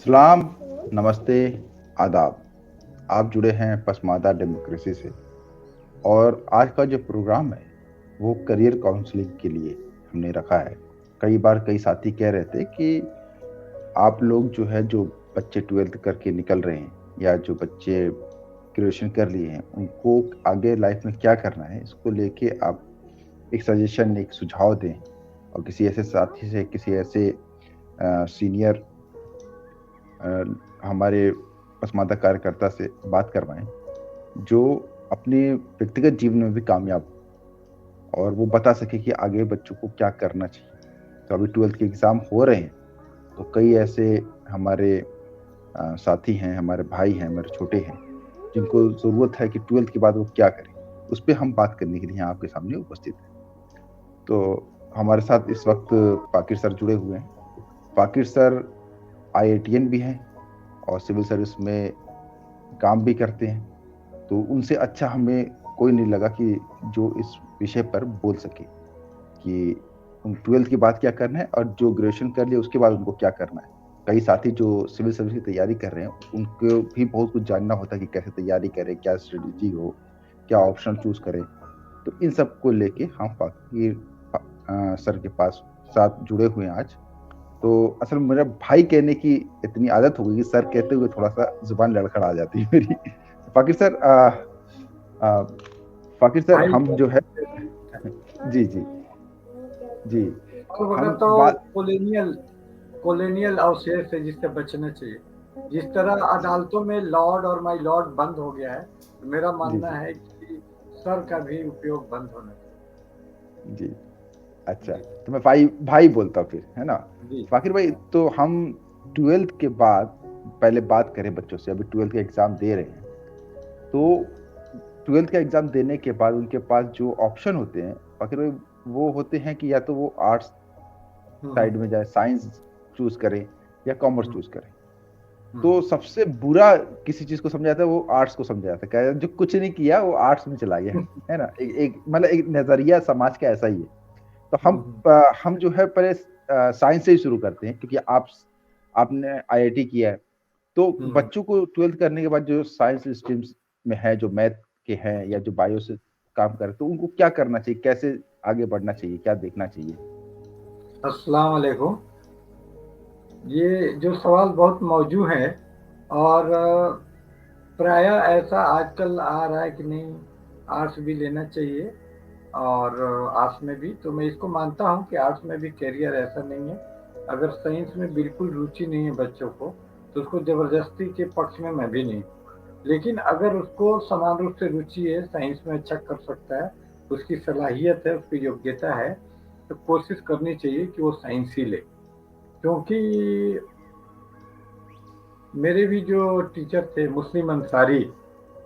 सलाम, नमस्ते, आदाब। आप जुड़े हैं पसमादा डेमोक्रेसी से और आज का जो प्रोग्राम है वो करियर काउंसलिंग के लिए हमने रखा है। कई बार कई साथी कह रहे थे कि आप लोग जो है जो बच्चे 12th करके निकल रहे हैं या जो बच्चे ग्रेजुएशन कर लिए हैं उनको आगे लाइफ में क्या करना है, इसको लेके आप एक सजेशन, एक सुझाव दें और किसी ऐसे साथी से, किसी ऐसे सीनियर हमारे पसमानदा कार्यकर्ता से बात करवाएं जो अपने व्यक्तिगत जीवन में भी कामयाब हो और वो बता सके कि आगे बच्चों को क्या करना चाहिए। तो अभी 12th के एग्ज़ाम हो रहे हैं, तो कई ऐसे हमारे साथी हैं, हमारे भाई हैं, हमारे छोटे हैं, जिनको ज़रूरत है कि 12th के बाद वो क्या करें। उस पे हम बात करने के लिए यहाँ आपके सामने उपस्थित हैं। तो हमारे साथ इस वक्त पाकिर सर जुड़े हुए हैं। पाकिर सर IITian भी हैं और सिविल सर्विस में काम भी करते हैं। तो उनसे अच्छा हमें कोई नहीं लगा कि जो इस विषय पर बोल सके कि उन 12th के बाद क्या करना है और जो ग्रेजुएशन कर लिया उसके बाद उनको क्या करना है। कई साथी जो सिविल सर्विस की तैयारी कर रहे हैं, उनको भी बहुत कुछ जानना होता है कि कैसे तैयारी करें, क्या स्ट्रेटेजी हो, क्या ऑप्शन चूज़ करें। तो इन सब को लेके हम पाकिर सर के पास साथ जुड़े हुए हैं आज। तो असल में मेरा भाई कहने की इतनी आदत हो गई कि सर कहते हुए थोड़ा-सा ज़ुबान लड़खड़ा जाती है मेरी। पाकिर सर अ, फाकिर सर भाई हम जो है जी, जी, जी, और वगैरह हम तो बात कॉलोनियल कॉलोनियल अवशेष है जिससे बचना चाहिए। जिस तरह अदालतों में लॉर्ड और माय लॉर्ड बंद हो गया है, तो मेरा जी, मानना जी, है कि सर का भी उपयोग बंद होना जी, अच्छा, चाहिए। तो मैं भाई भाई बोलता हूँ फिर, है ना? जी फाकिर भाई, तो हम 12th के बाद पहले बात करें बच्चों से, अभी 12th का एग्ज़ाम दे रहे हैं, तो 12th का एग्ज़ाम देने के बाद उनके पास जो ऑप्शन होते हैं, फाकिर भाई, वो होते हैं कि या तो वो आर्ट्स हम्म साइड में जाए, साइंस चूज़ करें या कॉमर्स हम्म चूज़ करें। हम्म तो सबसे बुरा किसी चीज़ को समझा जाता है, वो आर्ट्स को समझा जाता है। कहा जाता है जो कुछ नहीं किया वो आर्ट्स में चला गया, है ना? एक एक मतलब एक नज़रिया समाज का ऐसा ही है। तो हम्म हम जो है पहले साइंस से ही शुरू करते हैं क्योंकि आपने IIT किया है। तो हम्म बच्चों को 12th करने के बाद जो साइंस स्ट्रीम्स में है, जो मैथ के हैं या जो बायो से काम कर रहे हैं, तो उनको क्या करना चाहिए? कैसे आगे बढ़ना चाहिए? क्या देखना चाहिए? अस्सलाम वालेकुम। ये जो सवाल बहुत मौजू है और प्रायः ऐसा आजकल आ रहा है कि नहीं, आर्ट्स भी लेना चाहिए और आर्ट्स में भी, तो मैं इसको मानता हूँ कि आर्ट्स में भी करियर ऐसा नहीं है। अगर साइंस में बिल्कुल रुचि नहीं है बच्चों को, तो उसको ज़बरदस्ती के पक्ष में मैं भी नहीं। लेकिन अगर उसको समान रूप से रुचि है, साइंस में अच्छा कर सकता है, उसकी सलाहियत है, उसकी योग्यता है, तो कोशिश करनी चाहिए कि वो साइंस ही ले। क्योंकि मेरे भी जो टीचर थे मुस्लिम अंसारी,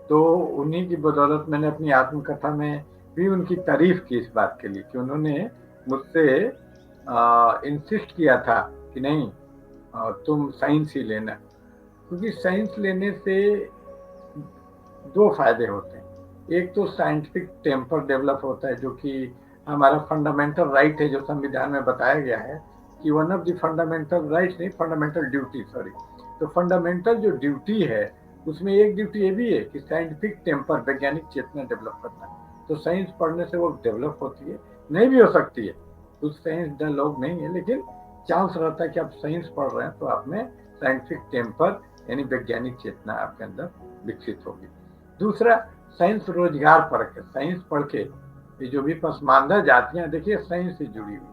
तो उन्हीं की बदौलत मैंने अपनी आत्मकथा में भी उनकी तारीफ की इस बात के लिए कि उन्होंने मुझसे इंसिस्ट किया था कि नहीं, तुम साइंस ही लेना। क्योंकि साइंस लेने से दो फायदे होते हैं। एक तो साइंटिफिक टेम्पर डेवलप होता है, जो कि हमारा फंडामेंटल राइट है, जो संविधान में बताया गया है कि one of the fundamental right नहीं, फंडामेंटल ड्यूटी, सॉरी। तो फंडामेंटल जो ड्यूटी है, उसमें एक ड्यूटी ये भी है कि साइंटिफिक टेम्पर, वैज्ञानिक चेतना डेवलप करना। तो साइंस पढ़ने से वो डेवलप होती है। नहीं भी हो सकती है, कुछ साइंस लोग नहीं है, लेकिन चांस रहता है कि आप साइंस पढ़ रहे हैं तो आप में साइंटिफिक टेम्पर यानी वैज्ञानिक चेतना आपके अंदर विकसित होगी। दूसरा, साइंस रोजगार परक है। साइंस पढ़ के ये जो भी पसमानदा जातियां, देखिए, साइंस से जुड़ी हुई,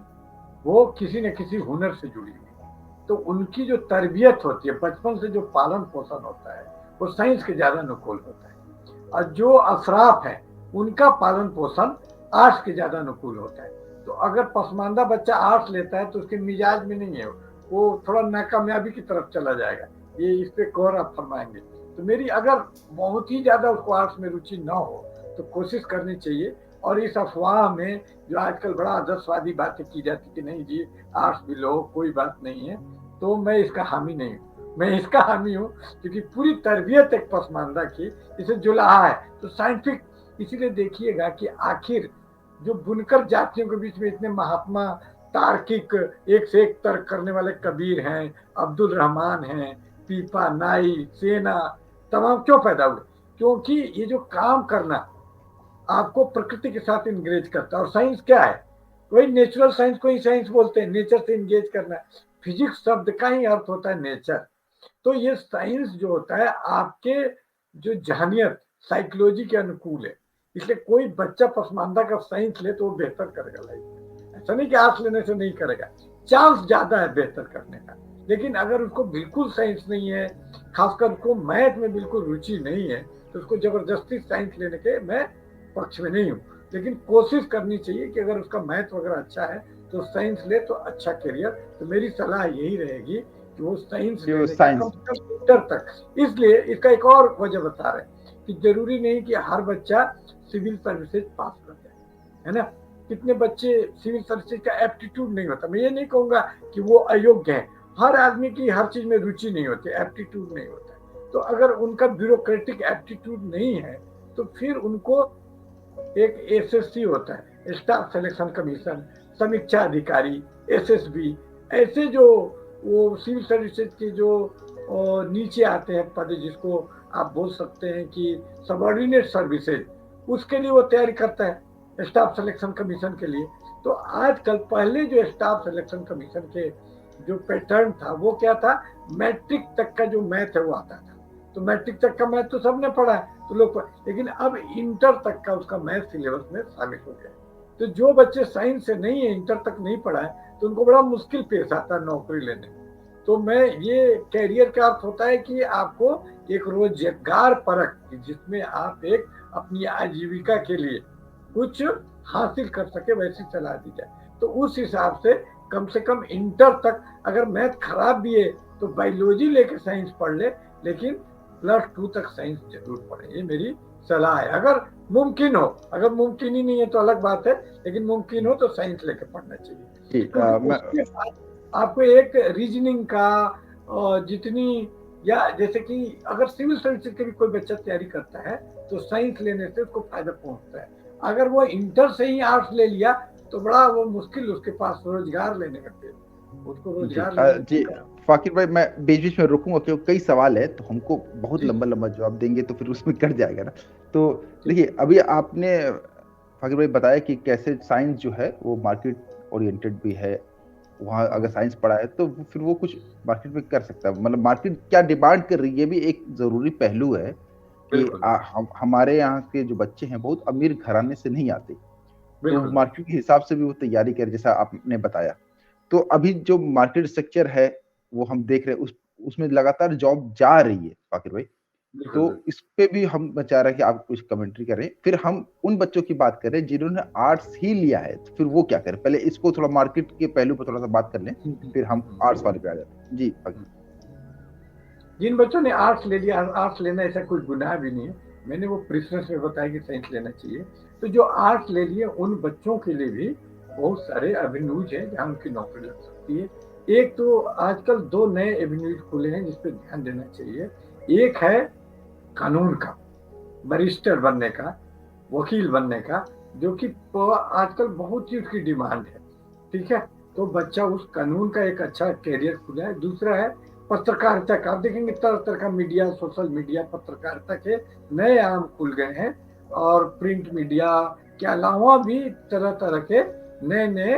वो किसी न किसी हुनर से जुड़ी हुई, तो उनकी जो तरबियत होती है, बचपन से जो पालन पोषण होता है, वो साइंस के ज्यादा अनुकूल होता है। और जो अशराफ है, उनका पालन पोषण आर्ट्स के ज्यादा अनुकूल होता है। तो अगर पसमानदा बच्चा आर्ट्स लेता है तो उसके मिजाज में नहीं है, वो थोड़ा नाकामयाबी की तरफ चला जाएगा। ये इस पे गौर आप फरमाएंगे। तो मेरी अगर बहुत ही ज्यादा उसको आर्ट्स में रुचि ना हो, तो कोशिश करनी चाहिए। और इस अफवाह में जो आजकल बड़ा आदर्शवादी बातें की जाती कि नहीं जी, आर्ट्स भी लो, कोई बात नहीं है, तो मैं इसका हामी नहीं हूँ। मैं इसका हामी हूँ क्योंकि पूरी तरबियत एक पसमानदा की, इसे जुलाहा है तो साइंटिफिक। इसीलिए देखिएगा कि आखिर जो बुनकर जातियों के बीच में इतने महात्मा, तार्किक, एक से एक तर्क करने वाले कबीर हैं, अब्दुल रहमान हैं, पीपा, नाई, सेना तमाम क्यों पैदा हुए? क्योंकि ये जो काम करना आपको प्रकृति के साथ इंगेज करता है। और साइंस क्या है? वही नेचुरल साइंस को ही साइंस बोलते हैं, नेचर से इंगेज करना। फिजिक्स शब्द का ही अर्थ होता है नेचर। तो ये साइंस जो होता है आपके जो जहनियत साइकोलॉजी के अनुकूल है। इसलिए कोई बच्चा पसमानदा का साइंस ले तो वो बेहतर करेगा लाइफ में। ऐसा नहीं कि आर्ट्स लेने से नहीं करेगा, चांस ज्यादा है बेहतर करने का। लेकिन अगर उसको बिल्कुल साइंस नहीं है, खासकर उसको मैथ में बिल्कुल रुचि नहीं है, तो उसको जबरदस्ती साइंस लेने के मैं पक्ष में नहीं हूँ। लेकिन कोशिश करनी चाहिए कि अगर उसका मैथ वगैरह अच्छा है तो साइंस ले तो अच्छा करियर। तो मेरी सलाह यही रहेगी कि वो साइंस जो लेने का साइंस कम से कम इंटर तक। इसलिए इसका एक और वजह बता रहे हैं कि जरूरी नहीं कि हर बच्चा सिविल सर्विसेज पास कर जाए, है ना। कितने बच्चे सिविल सर्विसेज का एप्टीट्यूड नहीं होता। मैं ये नहीं कहूंगा कि वो अयोग्य है, हर आदमी की हर चीज में रुचि नहीं होती, एप्टीट्यूड नहीं होता। तो अगर उनका ब्यूरोक्रेटिक एप्टीट्यूड नहीं है तो फिर उनको एक एसएससी होता है, स्टाफ सिलेक्शन कमीशन, समीक्षा अधिकारी, एसएसबी, ऐसे जो वो सिविल सर्विसेज के जो नीचे आते हैं पद, जिसको आप बोल सकते हैं कि सबऑर्डिनेट सर्विसेज, उसके लिए वो तैयारी करता है स्टाफ सिलेक्शन कमीशन के लिए। तो आजकल पहले जो स्टाफ सिलेक्शन कमीशन के जो पैटर्न था वो क्या था, मैट्रिक तक का जो मैथ है वो आता था। तो मैट्रिक तक का मैथ तो सबने पढ़ा है तो लोग, लेकिन अब इंटर तक का उसका मैथ सिलेबस में शामिल हो गया। तो जो बच्चे साइंस से नहीं है, इंटर तक नहीं पढ़ा है, तो उनको बड़ा मुश्किल पेश आता है नौकरी लेने में। तो मैं ये कैरियर का अर्थ होता है कि आपको एक रोजगार परक, जिसमें आप एक अपनी आजीविका के लिए कुछ हासिल कर सके, वैसी सलाह दी जाए। तो उस हिसाब से कम इंटर तक, अगर मैथ खराब भी है तो बायोलॉजी लेके साइंस पढ़ ले, लेकिन +2 तक साइंस जरूर पढ़े, ये मेरी सलाह है। अगर मुमकिन हो, अगर मुमकिन ही नहीं है तो अलग बात है, लेकिन मुमकिन हो तो साइंस लेके पढ़ना चाहिए। क्योंकि उसके साथ आपको एक रीजनिंग का जितनी, या जैसे कि अगर सिविल सर्विसेज के भी कोई बच्चा तैयारी करता है तो साइंस लेने से उसको फायदा पहुंचता है। अगर वो इंटर से ही आर्ट्स ले लिया तो बड़ा वो मुश्किल उसके पास रोजगार लेने का, उसको रोजगार लेने जी फाकिर भाई, मैं बीच बीच में रुकूंगा क्योंकि कई सवाल है तो हमको बहुत लंबा लंबा जवाब देंगे तो फिर उसमें कट जाएगा ना। तो देखिए, अभी आपने फाकिर भाई बताया कि कैसे साइंस जो है वो मार्केट ओरिएंटेड भी है। वहाँ अगर साइंस पढ़ा है तो फिर वो कुछ मार्केट में कर सकता है, मतलब मार्केट क्या डिमांड कर रही है भी एक जरूरी पहलू है कि हमारे यहाँ के जो बच्चे हैं बहुत अमीर घराने से नहीं आते, तो मार्केट के हिसाब से भी वो तैयारी करे जैसा आपने बताया। तो अभी जो मार्केट स्ट्रक्चर है वो हम देख रहे हैं, उसमें लगातार जॉब जा रही है फाकिर भाई। तो इस पे भी हम चाह रहे हैं कि आप कुछ कमेंट्री करें। फिर हम उन बच्चों की बात करें जिन्होंने आर्ट्स ही लिया है, तो फिर वो क्या करें। पहले इसको थोड़ा मार्केट के पहलू पर थोड़ा सा बात कर लें, फिर हम आर्ट्स वाले पे आ जाते हैं। जी फाकिर। जिन बच्चों ने आर्ट्स ले लिया, आर्ट्स लेना ऐसा कोई गुनाह भी नहीं है, मैंने वो प्रेफरेंस में बताया कि साइंस लेना चाहिए। तो जो आर्ट्स ले लिए उन बच्चों के लिए भी बहुत सारे एवेन्यूज हैं जहाँ उनकी नौकरी लग सकती है। एक तो आजकल 2 नए एवेन्यूज खुले हैं जिस पे ध्यान देना चाहिए। एक है कानून का, बैरिस्टर बनने का, वकील बनने का, जो कि आजकल बहुत ही उसकी डिमांड है। ठीक है, तो बच्चा उस कानून का एक अच्छा कैरियर खुला है। दूसरा है पत्रकारिता का। आप देखेंगे तरह तरह का मीडिया, सोशल मीडिया, पत्रकारिता के नए आयाम खुल गए हैं, और प्रिंट मीडिया के अलावा भी तरह तरह के नए नए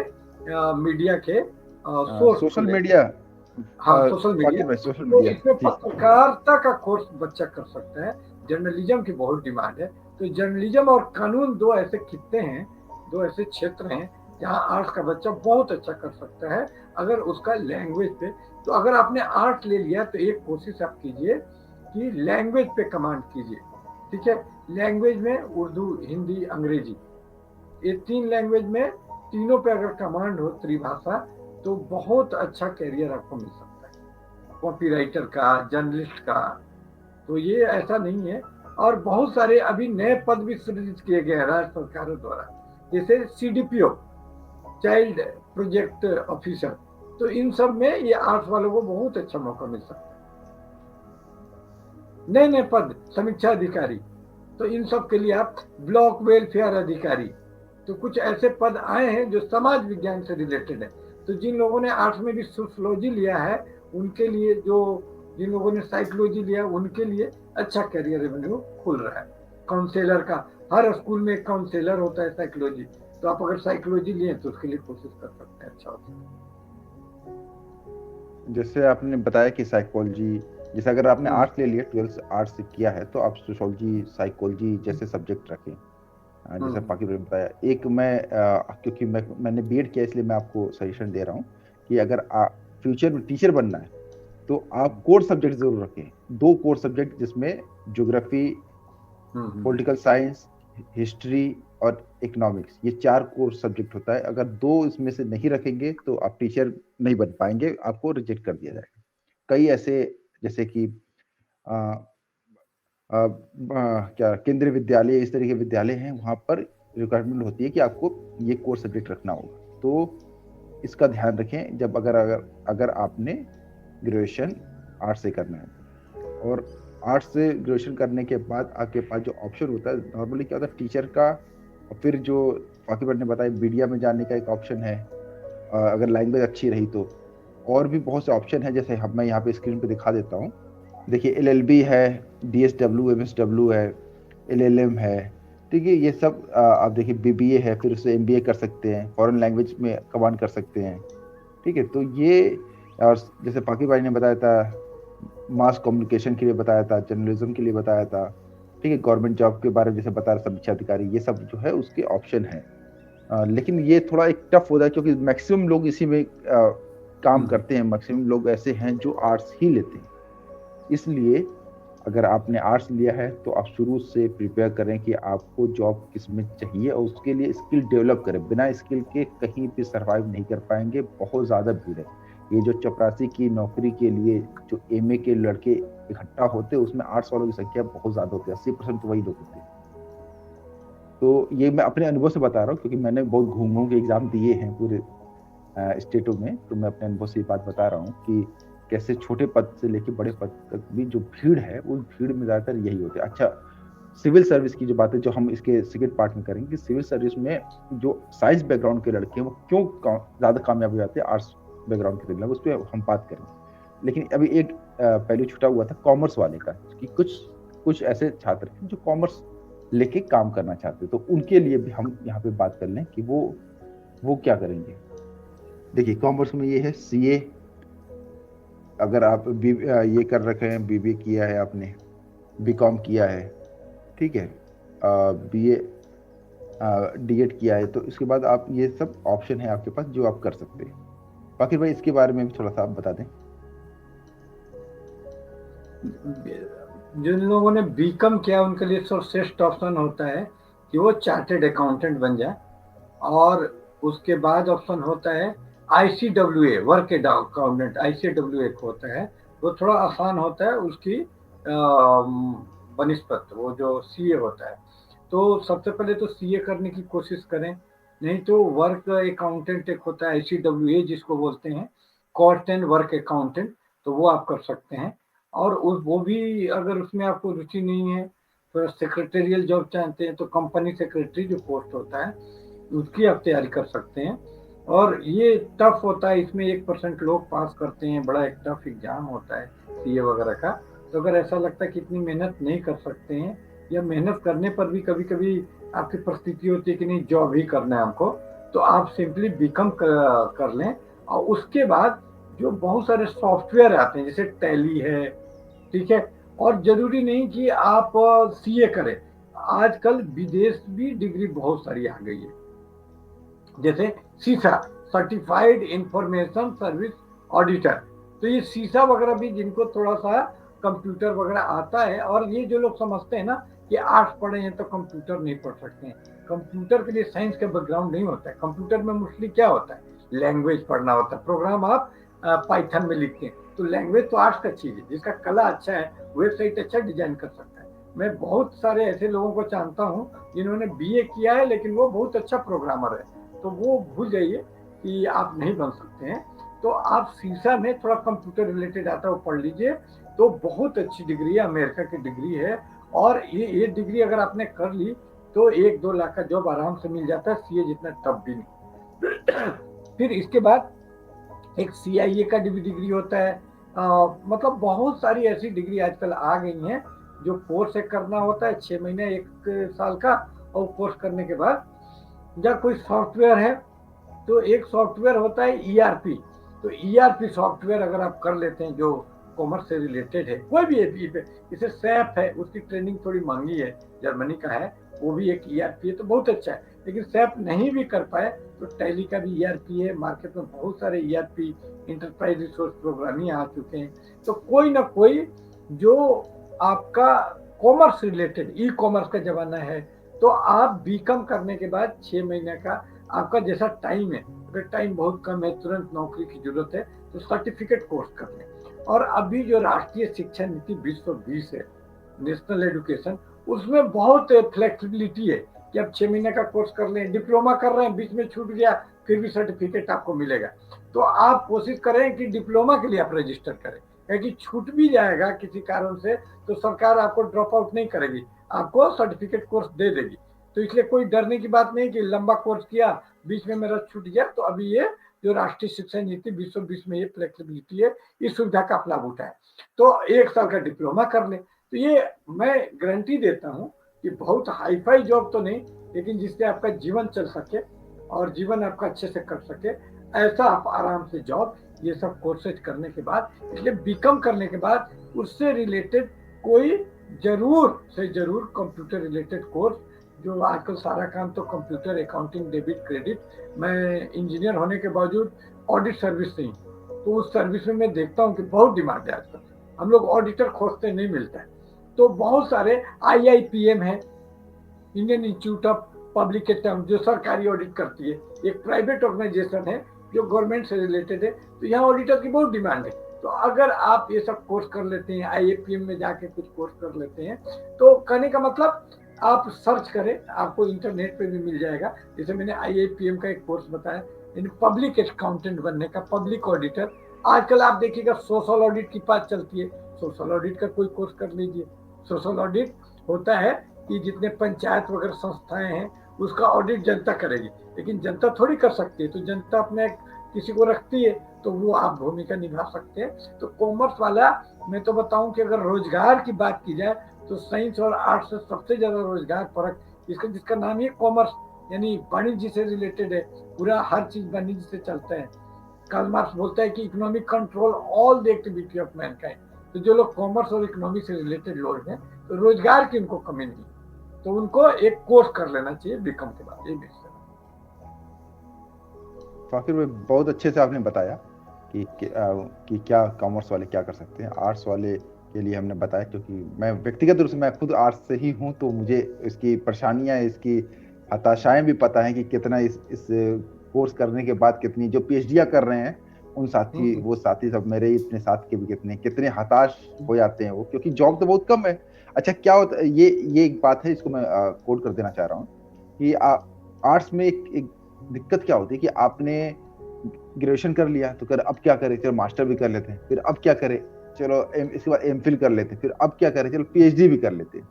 मीडिया के सोर्स, सोशल मीडिया, हाँ सोशल मीडिया। तो इसमें पत्रकारिता का कोर्स बच्चा कर सकता है। जर्नलिज्म की बहुत डिमांड है। तो जर्नलिज्म और कानून 2 ऐसे खित्ते हैं, 2 ऐसे क्षेत्र हैं जहाँ आर्ट्स का बच्चा बहुत अच्छा कर सकता है अगर उसका लैंग्वेज पे। तो अगर आपने आर्ट्स ले लिया तो एक कोशिश आप कीजिए कि लैंग्वेज पे कमांड कीजिए। ठीक है, लैंग्वेज में उर्दू, हिंदी, अंग्रेजी, ये 3 लैंग्वेज में, तीनों पे अगर कमांड हो त्रिभाषा, तो बहुत अच्छा कैरियर आपको मिल सकता है, कॉपी राइटर का, जर्नलिस्ट का। तो ये ऐसा नहीं है। और बहुत सारे अभी नए पद भी सृजित किए गए हैं राज्य सरकारों द्वारा, जैसे CDPO, चाइल्ड प्रोजेक्ट ऑफिसर। तो इन सब में ये आर्ट्स वालों को बहुत अच्छा मौका मिल सकता है। नए नए पद, समीक्षा अधिकारी, तो इन सब के लिए आप ब्लॉक वेलफेयर अधिकारी, तो कुछ ऐसे पद आए हैं जो समाज विज्ञान से रिलेटेड है। तो जिन लोगों ने आर्ट्स में भी सोशियोलॉजी लिया है उनके लिए जो जिन लोगों ने साइकोलॉजी लिया उनके लिए अच्छा करियर रेवेन्यू खुल रहा है। काउंसलर का, हर स्कूल में एक काउंसलर होता है साइकोलॉजी, तो आप अगर साइकोलॉजी लिए तो उसके लिए कोशिश कर सकते हैं, अच्छा होता है। जैसे आपने बताया कि साइकोलॉजी, जैसे अगर आपने हम्म, आर्ट्स ले लिया, 12th आर्ट्स से किया है, तो आप सोशोलॉजी, साइकोलॉजी जैसे सब्जेक्ट रखें। जैसे हम्म, बाकी ने बताया, एक मैं क्योंकि मैंने बीएड किया, इसलिए मैं आपको सजेशन दे रहा हूँ कि अगर फ्यूचर में टीचर बनना है तो आप कोर सब्जेक्ट जरूर रखें। दो कोर सब्जेक्ट, जिसमें ज्योग्राफी, हम्म, पॉलिटिकल साइंस, हिस्ट्री और इकोनॉमिक्स, ये चार कोर सब्जेक्ट होता है। अगर दो इसमें से नहीं रखेंगे तो आप टीचर नहीं बन पाएंगे, आपको रिजेक्ट कर दिया जाएगा। कई ऐसे, जैसे कि क्या केंद्रीय विद्यालय, इस तरह के विद्यालय हैं, वहां पर रिक्वायरमेंट होती है कि आपको ये कोर सब्जेक्ट रखना होगा। तो इसका ध्यान रखें जब अगर अगर अगर आपने ग्रेजुएशन आर्ट्स से करना है तो। और आर्ट्स से ग्रेजुएशन करने के बाद आपके पास जो ऑप्शन होता है, नॉर्मली क्या होता है टीचर का, और फिर जो बाकी ने बताया मीडिया में जाने का एक ऑप्शन है, अगर लैंग्वेज अच्छी रही तो। और भी बहुत से ऑप्शन है, जैसे हम मैं यहाँ पे स्क्रीन पे दिखा देता हूँ। देखिए एलएलबी है, डीएसडब्ल्यू, एमएसडब्ल्यू है, एलएलएम है। ठीक है, ये सब आप देखिए बीबीए है, फिर उससे एमबीए कर सकते हैं, फॉरेन लैंग्वेज में कमांड कर सकते हैं। ठीक है, तो ये, और जैसे पाकि भाई ने बताया था, मास कम्युनिकेशन के लिए बताया था, जर्नलिज्म के लिए बताया था। ठीक है, गवर्नमेंट जॉब के बारे में जैसे बता रहा, समीक्षा अधिकारी, ये सब जो है उसके ऑप्शन है। लेकिन ये थोड़ा एक टफ होता है, क्योंकि मैक्सिमम लोग इसी में काम हम्म, करते हैं, मैक्सिमम लोग ऐसे हैं जो आर्ट्स ही लेते हैं। इसलिए अगर आपने आर्ट्स लिया है तो आप शुरू से प्रिपेयर करें कि आपको जॉब किस में चाहिए, और उसके लिए स्किल डेवलप करें। बिना स्किल के कहीं भी सरवाइव नहीं कर पाएंगे, बहुत ज़्यादा भीड़ है। ये जो चपरासी की नौकरी के लिए जो एमए के लड़के इकट्ठा होते हैं, उसमें आर्ट्स वालों की संख्या बहुत ज़्यादा होती है, 80% तो वही लोग होते हैं। तो ये मैं अपने अनुभव से बता रहा हूँ, क्योंकि मैंने बहुत घूम घूम के एग्जाम दिए हैं पूरे स्टेटों में, तो मैं अपने अनुभव से ये बात बता रहा हूँ कि कैसे छोटे पद से लेके बड़े पद तक भी जो भीड़ है, वो भीड़ में ज्यादातर यही होती है। अच्छा, सिविल सर्विस की जो बात है, जो हम इसके सेकंड पार्ट में करेंगे, कि सिविल सर्विस में जो साइंस बैकग्राउंड के लड़के हैं वो क्यों ज्यादा कामयाब हो जाते हैं आर्ट्स बैकग्राउंड के तुलना में, उस पर हम बात करेंगे। लेकिन अभी एक पहलू छुटा हुआ था कॉमर्स वाले का, कि कुछ कुछ ऐसे छात्र हैं जो कॉमर्स लेके काम करना चाहते हैं, तो उनके लिए भी हम यहाँ पे बात कर लें कि वो क्या करेंगे। देखिए कॉमर्स में ये है सीए, अगर आप ये कर रखे हैं, बीबीए किया है आपने, बीकॉम किया है, ठीक है, बीए, डीएड किया है, तो इसके बाद आप, ये सब ऑप्शन है आपके पास जो आप कर सकते हैं। बाकी भाई इसके बारे में भी थोड़ा सा आप बता दें। जिन लोगों ने बीकॉम किया उनके लिए सर्वश्रेष्ठ ऑप्शन होता है कि वो चार्टेड अकाउंटेंट बन जाए। और उसके बाद ऑप्शन होता है आईसीडब्ल्यूए, वर्क अकाउंटेंट, आईसीडब्ल्यूए होता है, वो थोड़ा आसान होता है उसकी बनिस्पत, वो जो सीए होता है। तो सबसे पहले तो सीए करने की कोशिश करें, नहीं तो वर्क अकाउंटेंट एक होता है आईसीडब्ल्यूए जिसको बोलते हैं, कॉस्ट एंड वर्क अकाउंटेंट, तो वो आप कर सकते हैं। और वो भी अगर उसमें आपको रुचि नहीं है, तो सेक्रेटेरियल जॉब चाहते हैं तो कंपनी सेक्रेटरी जो पोस्ट होता है उसकी आप तैयारी कर सकते हैं। और ये टफ होता है, इसमें 1% लोग पास करते हैं, बड़ा एक टफ एग्जाम होता है सीए वगैरह का। तो अगर ऐसा लगता है कि इतनी मेहनत नहीं कर सकते हैं, या मेहनत करने पर भी कभी कभी आपकी परिस्थिति होती है कि नहीं जॉब ही करना है हमको, तो आप सिंपली बीकॉम कर लें। और उसके बाद जो बहुत सारे सॉफ्टवेयर आते हैं जैसे टैली है, ठीक है, और जरूरी नहीं कि आप सीए करें, आजकल विदेश भी डिग्री बहुत सारी आ गई है, जैसे सीसा, सर्टिफाइड इंफॉर्मेशन सर्विस ऑडिटर। तो ये सीसा वगैरह भी, जिनको थोड़ा सा कंप्यूटर वगैरह आता है, और ये जो लोग समझते हैं ना कि आर्ट्स पढ़े हैं तो कंप्यूटर नहीं पढ़ सकते हैं, कंप्यूटर के लिए साइंस का बैकग्राउंड नहीं होता है। कंप्यूटर में मोस्टली क्या होता है, लैंग्वेज पढ़ना होता है, प्रोग्राम आप पाइथन में लिखते हैं, तो लैंग्वेज तो आर्ट्स का चीज है, जिसका कला अच्छा है वेबसाइट अच्छा डिजाइन कर सकता है। मैं बहुत सारे ऐसे लोगों को जानता हूँ जिन्होंने बीए किया है लेकिन वो बहुत अच्छा प्रोग्रामर है, तो वो भूल जाइए कि आप नहीं बन सकते हैं। तो आप सीसा में थोड़ा कंप्यूटर रिलेटेड आता है वो पढ़ लीजिए, तो बहुत अच्छी डिग्री है, अमेरिका की डिग्री है। और ये डिग्री अगर आपने कर ली तो 1-2 लाख का जॉब आराम से मिल जाता है, सीए जितना टफ भी नहीं। फिर इसके बाद एक सीआईए का डिग्री होता है, मतलब बहुत सारी ऐसी डिग्री आजकल आ गई हैं, जो कोर्स एक करना होता है 6 महीने 1 साल का, और कोर्स करने के बाद या कोई सॉफ्टवेयर है, तो एक सॉफ्टवेयर होता है ईआरपी। तो ईआरपी सॉफ्टवेयर अगर आप कर लेते हैं जो कॉमर्स से रिलेटेड है, कोई भी है, जैसे सैप है, उसकी ट्रेनिंग थोड़ी महंगी है, जर्मनी का है, वो भी एक ईआरपी है, तो बहुत अच्छा है। लेकिन सैप नहीं भी कर पाए तो टैली का भी ईआरपी है, मार्केट में बहुत सारे ईआरपी इंटरप्राइज रिसोर्स प्रोग्राम ही आ चुके हैं। तो कोई ना कोई जो आपका कॉमर्स रिलेटेड, ई कॉमर्स का जमाना है, तो आप बीकॉम करने के बाद 6 महीने का आपका जैसा टाइम है, अगर टाइम बहुत कम है, तुरंत नौकरी की जरूरत है, तो सर्टिफिकेट कोर्स कर लें। और अभी जो राष्ट्रीय शिक्षा नीति 2020 है, नेशनल एजुकेशन, उसमें बहुत फ्लेक्सिबिलिटी है कि आप 6 महीने का कोर्स कर लें, डिप्लोमा कर रहे हैं, बीच में छूट गया, फिर भी सर्टिफिकेट आपको मिलेगा। तो आप कोशिश करें कि डिप्लोमा के लिए आप रजिस्टर करें, क्योंकि छूट भी जाएगा किसी कारण से तो सरकार आपको ड्रॉप आउट नहीं करेगी, आपको सर्टिफिकेट कोर्स दे देगी। तो इसलिए कोई डरने की बात नहीं कि लंबा कोर्स किया, बीच में मेरा छूट गया। तो अभी ये जो राष्ट्रीय शिक्षा नीति 2020 में ये फ्लेक्सिबिलिटी है, इस सुविधा का आप लाभ उठाएं। तो 1 साल का डिप्लोमा कर लें। तो ये मैं गारंटी देता हूँ कि बहुत हाई फाई जॉब तो नहीं, लेकिन जिससे आपका जीवन चल सके और जीवन आपका अच्छे से कर सके, ऐसा आप आराम से जॉब, ये सब कोर्सेज करने के बाद, इसलिए बीकॉम करने के बाद उससे रिलेटेड कोई जरूर से जरूर कंप्यूटर रिलेटेड कोर्स, जो आजकल सारा काम तो कंप्यूटर, अकाउंटिंग, डेबिट, क्रेडिट। मैं इंजीनियर होने के बावजूद ऑडिट सर्विस नहीं, तो उस सर्विस में मैं देखता हूँ कि बहुत डिमांड है आजकल, हम लोग ऑडिटर खोजते नहीं मिलता है। तो बहुत सारे IIPM है, Indian institute of public account, जो सरकारी ऑडिट करती है, एक प्राइवेट ऑर्गेनाइजेशन है जो गवर्नमेंट से रिलेटेड है, तो यहाँ ऑडिटर की बहुत डिमांड है। तो अगर आप ये सब कोर्स कर लेते हैं, IIPM में जाके कुछ कोर्स कर लेते हैं, तो कहने का मतलब आप सर्च करें, आपको इंटरनेट पे भी मिल जाएगा। जैसे मैंने IIPM का एक कोर्स बताया, इन पब्लिक अकाउंटेंट बनने का, पब्लिक ऑडिटर। आजकल आप देखिएगा सोशल ऑडिट की बात चलती है, सोशल ऑडिट का कोई कोर्स कर लीजिए। सोशल ऑडिट होता है कि जितने पंचायत वगैरह संस्थाएं हैं, उसका ऑडिट जनता करेगी, लेकिन जनता थोड़ी कर सकती है, तो जनता अपने किसी को रखती है, तो वो आप भूमिका निभा सकते हैं। तो कॉमर्स वाला, मैं तो बताऊं कि अगर रोजगार की बात की जाए तो साइंस और आर्ट्स से सबसे ज्यादा रोजगार परक, जिसका नाम ही कॉमर्स, यानी वाणिज्य से रिलेटेड है, पूरा हर चीज वाणिज्य से चलता है। कार्ल मार्क्स बोलता है कि economic control all the activity of Mankind. तो जो लोग कॉमर्स और इकोनॉमी से रिलेटेड लोग हैं, तो रोजगार की उनको कमी नहीं, तो उनको एक कोर्स कर लेना चाहिए बीकॉम के बाद, ये बेस्ट है। फाकिर भाई, बहुत अच्छे से आपने बताया कि क्या कॉमर्स वाले क्या कर सकते हैं। आर्ट्स वाले के लिए हमने बताया, क्योंकि मैं व्यक्तिगत रूप से मैं खुद आर्ट्स से ही हूँ, तो मुझे इसकी परेशानियां, इसकी हताशाएं भी पता है कि कितना इस कोर्स करने के बाद कितनी जो PhDयां कर रहे हैं, उन साथी, वो साथी सब मेरे ही इतने साथ के भी कितने कितने हताश हो जाते हैं वो, क्योंकि जॉब तो बहुत कम है। अच्छा, क्या होता है, ये एक बात है, इसको मैं कोड कर देना चाह रहा हूँ कि आर्ट्स में एक दिक्कत क्या होती है कि आपने ग्रेजुएशन कर लिया, तो कर अब क्या करें, चलो मास्टर भी कर लेते हैं, फिर अब क्या करें, चलो इसके बाद MPhil कर लेते हैं, फिर अब क्या करें, चलो PhD भी कर लेते हैं।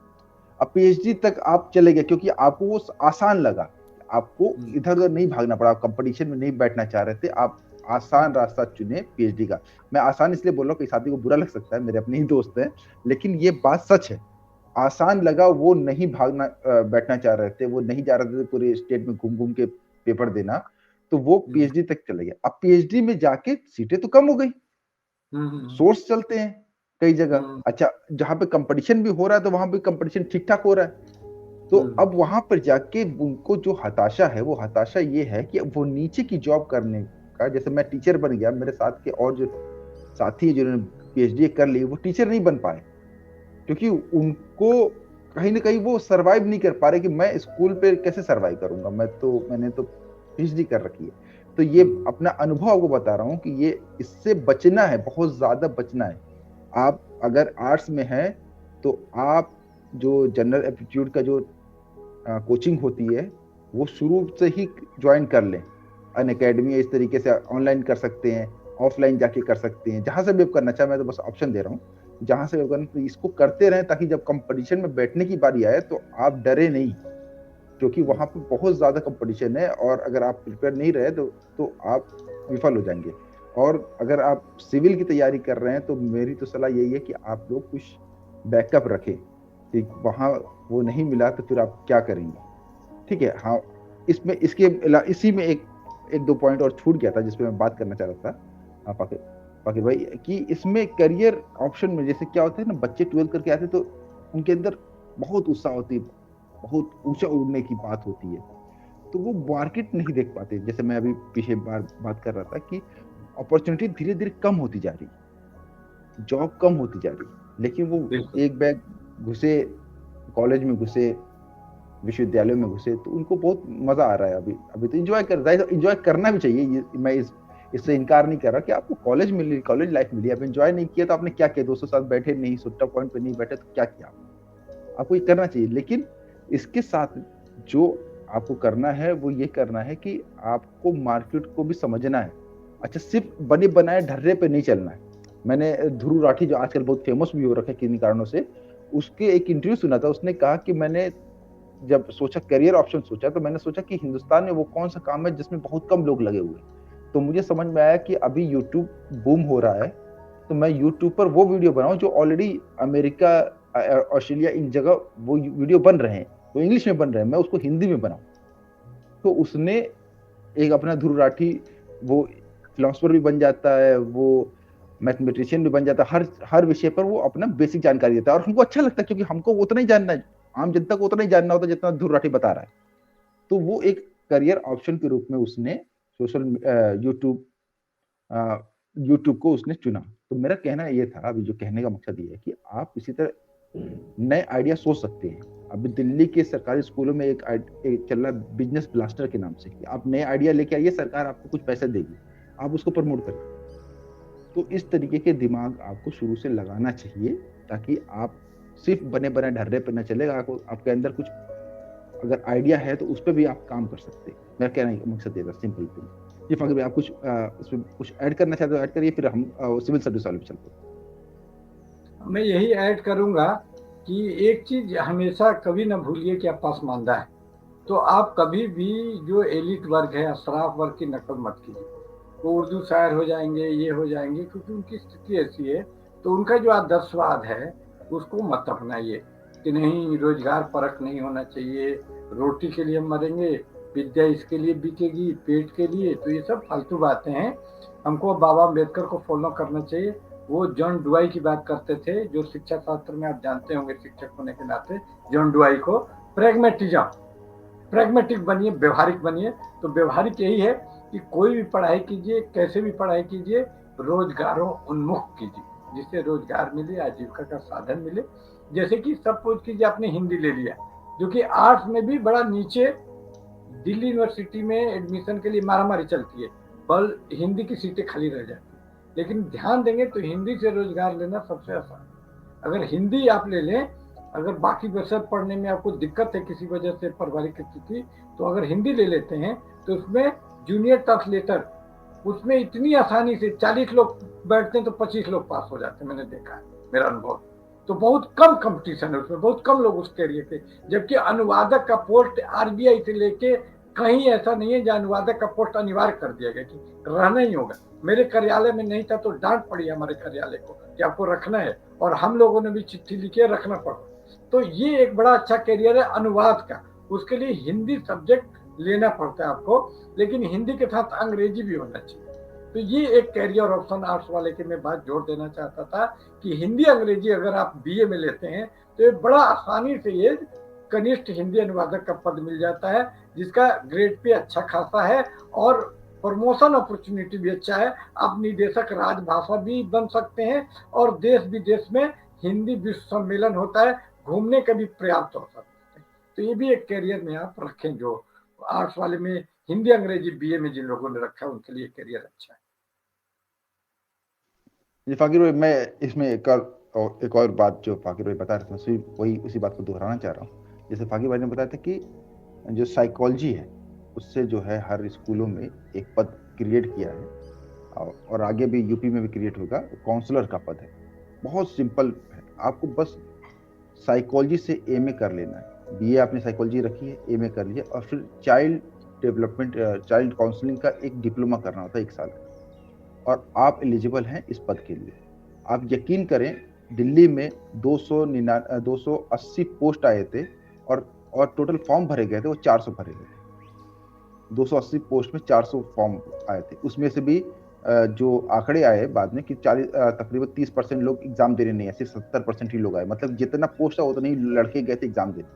अब PhD तक आप चले गए क्योंकि आपको वो आसान लगा, आपको इधर उधर नहीं भागना पड़ा, आप कंपटीशन में नहीं बैठना चाह रहे थे, आप आसान रास्ता चुने PhD का। मैं आसान इसलिए बोल रहा हूँ कि साथी को बुरा लग सकता है, मेरे अपने ही दोस्त हैं, लेकिन ये बात सच है। आसान लगा, वो नहीं भागना बैठना चाह रहे थे, वो नहीं जा रहे थे पूरे स्टेट में घूम घूम के पेपर देना, तो वो PhD तक चले गए। अब PhD में जाके सीटें तो कम हो गई, सोर्स चलते हैं कई जगह। अच्छा, जहां पे कंपटीशन भी हो रहा है, तो वहां पे कंपटीशन ठीक ठाक हो रहा है। तो अब वहां पर जाके उनको जो हताशा है, वो हताशा ये है कि वो नीचे की जॉब करने का, जैसे मैं टीचर बन गया, मेरे साथ के और जो साथी है जिन्होंने PhD कर ली, वो टीचर नहीं बन पाए, क्योंकि उनको कहीं ना कहीं वो सरवाइव नहीं कर पा रहे कि मैं स्कूल पे कैसे सरवाइव करूंगा, मैंने तो PhD कर रखी है। तो ये अपना अनुभव आपको बता रहा हूँ कि ये इससे बचना है, बहुत ज्यादा बचना है। आप अगर आर्ट्स में हैं, तो आप जो जनरल एप्टीट्यूड का जो कोचिंग होती है, वो शुरू से ही ज्वाइन कर लें। अन अकेडमी इस तरीके से ऑनलाइन कर सकते हैं, ऑफलाइन जाके कर सकते हैं, जहां से भी आप करना चाहें, मैं तो बस ऑप्शन दे रहा हूँ, जहां से भी करना, इसको करते रहें, ताकि जब कंपटीशन में बैठने की बारी आए तो आप डरे नहीं, क्योंकि वहां पे बहुत ज्यादा कंपटीशन है, और अगर आप प्रिपेयर नहीं रहे तो आप विफल हो जाएंगे। और अगर आप सिविल की तैयारी कर रहे हैं तो मेरी तो सलाह यही है कि आप लोग कुछ बैकअप रखें कि वहाँ वो नहीं मिला तो फिर आप क्या करेंगे। ठीक है, हाँ, इसमें इसी में एक एक दो पॉइंट और छूट गया था जिसपे मैं बात करना चाह रहा था। हाँ, पाकिर भाई, कि इसमें करियर ऑप्शन में जैसे क्या होता है ना, बच्चे 12th करके आते हैं तो उनके अंदर बहुत उत्साह होती है, बहुत ऊंचा उड़ने की बात होती है, तो वो मार्केट नहीं देख पाते। जैसे मैं अभी पीछे बार बात कर रहा था कि अपॉर्चुनिटी धीरे धीरे कम होती जा रही, जॉब कम होती जा रही, लेकिन वो बिल्कुल। एक बैग घुसे, कॉलेज में घुसे, विश्वविद्यालय में घुसे, तो उनको बहुत मजा आ रहा है। अभी अभी तो एंजॉय कर रहा है, एंजॉय करना भी चाहिए। मैं इससे इनकार नहीं कर रहा कि आपको कॉलेज मिली, कॉलेज लाइफ मिली, अब एंजॉय नहीं किया तो आपने क्या किया, दोस्तों साथ बैठे नहीं, सुट्टा पॉइंट पे नहीं बैठे तो क्या किया। आपको ये करना चाहिए, लेकिन इसके साथ जो आपको करना है वो ये करना है कि आपको मार्केट को भी समझना है। अच्छा, सिर्फ बने बनाए ढर्रे पे नहीं चलना है। मैंने ध्रुव राठी, जो आजकल बहुत फेमस भी हो रखा है किन्हीं कारणों से, उसके एक इंटरव्यू सुना था। उसने कहा कि मैंने जब सोचा, करियर ऑप्शन सोचा, तो मैंने सोचा कि हिंदुस्तान में वो कौन सा काम है जिसमें बहुत कम लोग लगे हुए हैं। तो मुझे समझ में आया कि अभी यूट्यूब बूम हो रहा है, तो मैं यूट्यूब पर वो वीडियो बनाऊं जो ऑलरेडी अमेरिका, ऑस्ट्रेलिया, इन जगह वो वीडियो बन रहे हैं, वो इंग्लिश में बन रहे हैं, मैं उसको हिंदी में बनाऊं। तो उसने एक अपना, ध्रुव राठी, वो फिलोसफर भी बन जाता है, वो मैथमेटिशियन भी बन जाता है, हर हर विषय पर वो अपना बेसिक जानकारी देता है, और हमको अच्छा लगता है क्योंकि हमको उतना ही जानना है, आम जनता को उतना ही जानना होता है जितना ध्रुव राठी बता रहा है। तो वो एक करियर ऑप्शन के रूप में उसने सोशल यूट्यूब यूट्यूब को उसने चुना। तो मेरा कहना ये था, अभी जो कहने का मकसद ये है कि आप इसी तरह नए आइडिया सोच सकते हैं। अभी दिल्ली के सरकारी स्कूलों में एक चल रहा है बिजनेस ब्लास्टर के नाम से, कि आप नए आइडिया लेके आइए, सरकार आपको कुछ पैसे देगी, आप उसको प्रमोट करिए। तो इस तरीके के दिमाग आपको शुरू से लगाना चाहिए, ताकि आप सिर्फ बने बने ढर्रे पे न चलेगा, आपको आपके अंदर कुछ अगर आइडिया है तो उस पर भी आप काम कर सकते हैं। मेरा कहने का मकसद ये था, सिंपल थिंग। जी फाकिर भाई, आप कुछ इसमें कुछ ऐड करना चाहते हो ऐड करिए, फिर हम सिविल सर्विस वाले पे चलते हैं। मैं यही ऐड करूंगा कि एक चीज हमेशा कभी ना भूलिए कि आप पसमानदा है, तो आप कभी भी जो एलिट वर्ग है, अशराफ वर्ग की नकल मत कीजिए। वो उर्दू शायर हो जाएंगे, ये हो जाएंगे, क्योंकि उनकी स्थिति ऐसी है। तो उनका जो आदर्शवाद है उसको मत अपनाइए कि नहीं, रोजगार परक नहीं होना चाहिए, रोटी के लिए मरेंगे, विद्या इसके लिए बिकेगी, पेट के लिए। तो ये सब फालतू बातें हैं। हमको बाबा अम्बेडकर को फॉलो करना चाहिए। वो जॉन डुआई की बात करते थे, जो शिक्षा शास्त्र में आप जानते होंगे शिक्षक होने के नाते, जॉन डुआई को। प्रेगमेटिज्म, प्रैग्मेटिक बनिए, व्यवहारिक बनिए। तो व्यवहारिक यही है कि कोई भी पढ़ाई कीजिए, कैसे भी पढ़ाई कीजिए, रोजगारों उन्मुख कीजिए, जिससे रोजगार मिले, आजीविका का साधन मिले। जैसे कि सपोज कीजिए आपने हिंदी ले लिया, जो कि आर्ट्स में भी बड़ा नीचे, दिल्ली यूनिवर्सिटी में एडमिशन के लिए मारामारी चलती है, बल हिंदी की सीटें खाली रह जाती है। लेकिन ध्यान देंगे तो हिंदी से रोजगार लेना सबसे आसान। अगर हिंदी आप ले लें, अगर बाकी विषय पढ़ने में आपको दिक्कत है किसी वजह से, पारिवारिक स्थिति, तो अगर हिंदी ले लेते हैं तो उसमें जूनियर ट्रांसलेटर, उसमें इतनी आसानी से 40 लोग बैठते हैं तो 25 लोग पास हो जाते हैं, मैंने देखा है, मेरा अनुभव। तो बहुत कम कंपटीशन है उसमें, बहुत कम लोग उस एरिया के। जबकि अनुवादक का पोस्ट आरबीआई से लेके कहीं ऐसा नहीं है जहाँ अनुवादक का पोस्ट अनिवार्य कर दिया गया कि रहना ही होगा। मेरे कार्यालय में नहीं था तो डांट पड़ी हमारे कार्यालय को कि आपको रखना है, और हम लोगों ने भी चिट्ठी लिखी है, रखना पड़ा। तो ये एक बड़ा अच्छा करियर है अनुवाद का। उसके लिए हिंदी सब्जेक्ट लेना पड़ता है आपको, लेकिन हिंदी के साथ अंग्रेजी भी होना चाहिए। तो ये एक कैरियर ऑप्शन आर्ट्स वाले के मैं बात जोड़ देना चाहता था कि हिंदी अंग्रेजी अगर आप बीए में लेते हैं तो ये बड़ा आसानी से ये कनिष्ठ हिंदी अनुवादक का पद मिल जाता है, जिसका ग्रेड पे अच्छा खासा है, और प्रमोशन अपॉर्चुनिटी भी अच्छा है। आप निदेशक राजभाषा भी बन सकते हैं, और देश विदेश में हिंदी विश्व सम्मेलन होता है, घूमने का भी पर्याप्त अवसर होते हैं। तो ये भी एक कैरियर में आप रखें, जो आर्ट्स वाले में हिंदी अंग्रेजी बीए में जिन लोगों ने रखा है उनके लिए कैरियर अच्छा है। जी फाकिर भाई, मैं इसमें एक और बात जो फाकिर भाई बता रहे थे, वही उसी बात को दोहराना चाह रहा हूँ। जैसे फाकिर भाई ने बताया था कि जो साइकोलॉजी है उससे जो है हर स्कूलों में एक पद क्रिएट किया है, और आगे भी यूपी में भी क्रिएट होगा, काउंसलर का पद है। बहुत सिंपल है, आपको बस साइकोलॉजी से एमए कर लेना है। बीए आपने साइकोलॉजी रखी है, एमए कर लिया, और फिर चाइल्ड डेवलपमेंट, चाइल्ड काउंसलिंग का एक डिप्लोमा करना होता है 1 साल का। और आप एलिजिबल हैं इस पद के लिए। आप यकीन करें, दिल्ली में 280 पोस्ट आए थे और टोटल फॉर्म भरे गए थे वो 400 भरे गए थे। 280 पोस्ट में 400 फॉर्म आए थे। उसमें से भी जो आंकड़े आए बाद में कि तकरीबन 30% लोग एग्जाम देने नहीं आए, सिर्फ 70% ही लोग आए। मतलब जितना पोस्ट था उतने ही लड़के गए थे एग्जाम देने।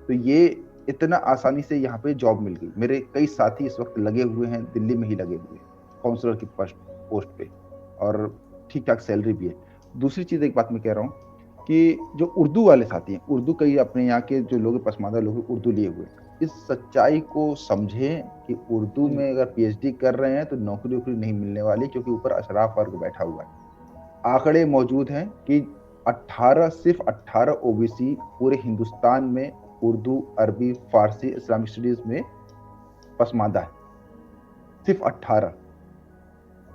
तो ये इतना आसानी से यहाँ पे जॉब मिल गई। मेरे कई साथी इस वक्त लगे हुए हैं, दिल्ली में ही लगे हुए हैं काउंसलर की पोस्ट पे, और ठीक ठाक सैलरी भी है। दूसरी चीज एक बात मैं कह रहा हूँ कि जो उर्दू वाले साथी हैं, उर्दू कई अपने यहाँ के जो लोग पसमानदा लोग उर्दू लिए हुए, इस सच्चाई को समझें कि उर्दू में अगर पीएचडी कर रहे हैं तो नौकरी वोकरी नहीं मिलने वाली, क्योंकि ऊपर अशराफ वर्ग बैठा हुआ है। आंकड़े मौजूद हैं कि 18 सिर्फ 18 ओबीसी पूरे हिंदुस्तान में उर्दू, अरबी, फारसी, इस्लामिक स्टडीज में पसमानदा है, सिर्फ 18।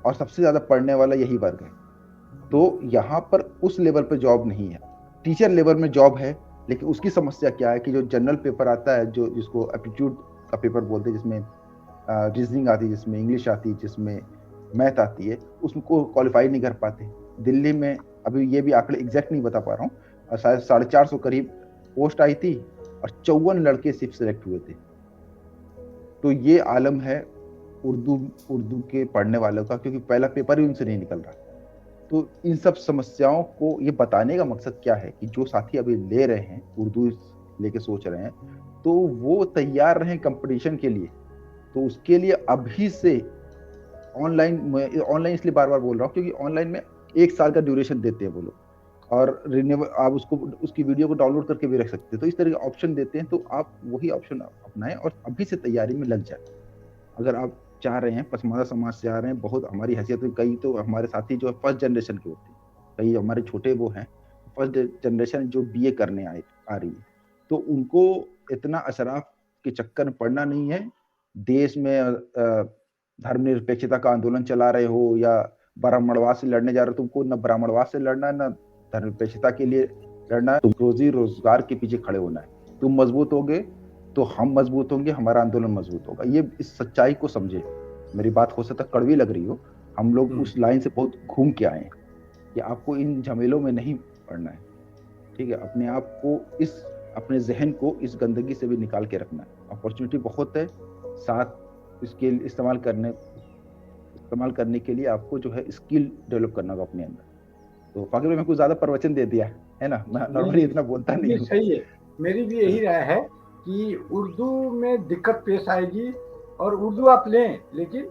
और सबसे ज्यादा पढ़ने वाला यही वर्ग है। तो यहाँ पर उस लेवल पे जॉब नहीं है। टीचर लेवल में जॉब है, लेकिन उसकी समस्या क्या है कि जो जनरल पेपर आता है, जो जिसको एप्टीट्यूड का पेपर बोलते हैं, जिसमें रीजनिंग आती है, जिसमें इंग्लिश आती है, जिसमें मैथ आती है, उसको क्वालिफाई नहीं कर पाते। दिल्ली में अभी ये भी आंकड़े एग्जैक्ट नहीं बता पा रहा हूँ, शायद 450 करीब पोस्ट आई थी और 54 लड़के सिर्फ सिलेक्ट हुए थे। तो ये आलम है उर्दू के पढ़ने वालों का, क्योंकि पहला पेपर ही उनसे नहीं निकल रहा। तो इन सब समस्याओं को ये बताने का मकसद क्या है कि जो साथी अभी ले रहे हैं, उर्दू लेके सोच रहे हैं, तो वो तैयार रहें कंपटीशन के लिए। तो उसके लिए अभी से ऑनलाइन इसलिए बार बार बोल रहा हूँ क्योंकि ऑनलाइन में 1 साल का ड्यूरेशन देते हैं वो लोग, और रिन्यूएबल आप उसकी वीडियो को डाउनलोड करके भी रख सकते हैं। तो इस तरह के ऑप्शन देते हैं, तो आप वही ऑप्शन अपनाएं और अभी से तैयारी में लग जाए। अगर आप चाह रहे हैं, पसमानदा समाज से आ रहे हैं, बहुत हमारी हैसियत में कई तो हमारे साथी जो है फर्स्ट जनरेशन के होते हैं, कई हमारे छोटे वो हैं फर्स्ट जनरेशन जो बीए करने आ रही है, तो उनको इतना अशराफ के चक्कर में पड़ना नहीं है। देश में धर्मनिरपेक्षता का आंदोलन चला रहे हो या ब्राह्मणवाद से लड़ने जा रहे हो, तुमको न ब्राह्मणवाद से लड़ना है, न धर्मनिरपेक्षता के लिए लड़ना है। तुम रोजी रोजगार के पीछे खड़े होना है। तुम मजबूत होगे तो हम मजबूत होंगे, हमारा आंदोलन मजबूत होगा। ये इस सच्चाई को समझे। मेरी बात हो सकता कड़वी लग रही हो, हम लोग उस लाइन से बहुत घूम के आए हैं कि आपको इन झमेलों में नहीं पड़ना है। ठीक है, अपने आप को अपने जहन को इस गंदगी से भी निकाल के रखना है। अपॉर्चुनिटी बहुत है, साथ इसके इस्तेमाल करने के लिए आपको जो है स्किल डेवलप करना होगा अपने अंदर। तो फाकिर भाई, मैं कुछ ज्यादा प्रवचन दे दिया है ना, मैं नॉर्मली इतना बोलता नहीं हूँ। सही है, मेरी भी यही राय है कि उर्दू में दिक्कत पेश आएगी, और उर्दू आप लें, लेकिन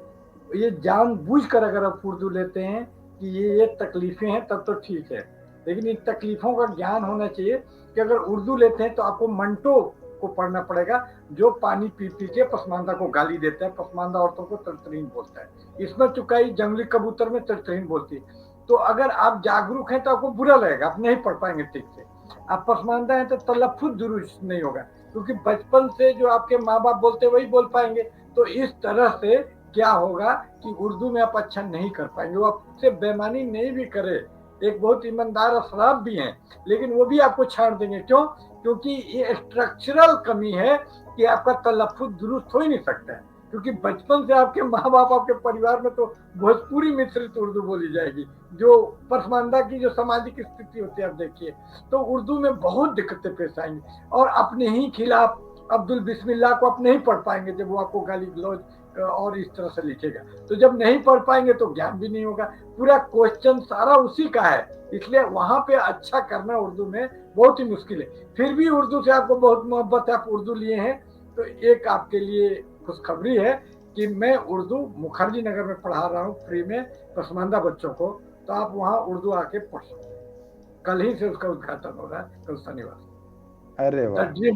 ये जानबूझकर अगर आप उर्दू लेते हैं कि ये तकलीफें हैं, तब तो ठीक है। लेकिन इन तकलीफों का ज्ञान होना चाहिए कि अगर उर्दू लेते हैं तो आपको मंटो को पढ़ना पड़ेगा, जो पानी पी पी के पसमानदा को गाली देता है, पसमानदा औरतों को तरतरीन बोलता है। इसमें चुकाई जंगली कबूतर में तरतरीन बोलती है। तो अगर आप जागरूक हैं तो आपको बुरा लगेगा, आप नहीं पढ़ पाएंगे ठीक से। आप पसमानदा हैं तो तलफ्फुज़ दुरुस्त नहीं होगा, क्योंकि बचपन से जो आपके माँ बाप बोलते वही बोल पाएंगे। तो इस तरह से क्या होगा कि उर्दू में आप अच्छा नहीं कर पाएंगे। वो आपसे बेईमानी नहीं भी करे, एक बहुत ईमानदार अशराफ भी हैं, लेकिन वो भी आपको छाड़ देंगे। क्यों? क्योंकि ये स्ट्रक्चरल कमी है कि आपका तलफ्फुज़ दुरुस्त हो ही नहीं सकता है, क्योंकि बचपन से आपके माँ बाप, आपके परिवार में तो भोजपुरी मिश्रित उर्दू बोली जाएगी, जो पसमानदा की जो सामाजिक स्थिति होती है आप देखिए। तो उर्दू में बहुत दिक्कतें पेश आएंगी, और अपने ही खिलाफ अब्दुल बिस्मिल्लाह को आप नहीं पढ़ पाएंगे जब वो आपको गाली गलौज और इस तरह से लिखेगा। तो जब नहीं पढ़ पाएंगे तो ज्ञान भी नहीं होगा। पूरा क्वेश्चन सारा उसी का है, इसलिए वहां पे अच्छा करना उर्दू में बहुत ही मुश्किल है। फिर भी उर्दू से आपको बहुत मोहब्बत है, आप उर्दू लिए हैं, तो एक आपके लिए खुशखबरी है कि मैं उर्दू मुखर्जी नगर में पढ़ा रहा हूँ फ्री में पसमानदा बच्चों को। तो आप वहाँ उर्दू आके पढ़ सकते हैं। कल ही से उसका उद्घाटन हो रहा है, कल शनिवार। अरे वाह जी।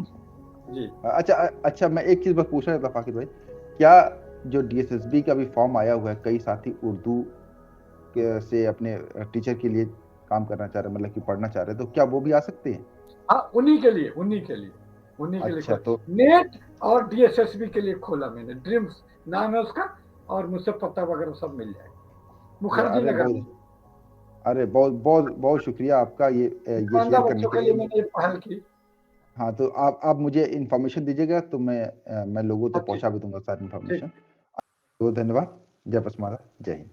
अच्छा, मैं एक चीज बस पूछना चाहता फाकिर भाई, क्या जो डीएसएसबी का भी फॉर्म आया हुआ है, कई साथी उर्दू से अपने टीचर के लिए काम करना चाह रहे, मतलब कि पढ़ना चाह रहे, तो क्या वो भी आ सकते हैं? हाँ, उन्हीं के लिए अच्छा, तो नेट और डीएसएसबी के लिए खोला मैंने। ड्रीम्स नाम है उसका, और मुझसे पता वगैरह सब मिल जाएगा मुखर्जी अरे नगर बहुत में। बहुत बहुत बहुत शुक्रिया आपका ये पसमानदा शेयर करने बच्चों के के लिए लिए। मैंने ये पहल की। हाँ, तो आप मुझे इन्फॉर्मेशन दीजिएगा, तो मैं लोगों तक ओके, पहुंचा भी दूंगा सारी ठीक। इन्फॉर्मेशन। तो धन्यवाद। जय पसमारा, जय हिंद।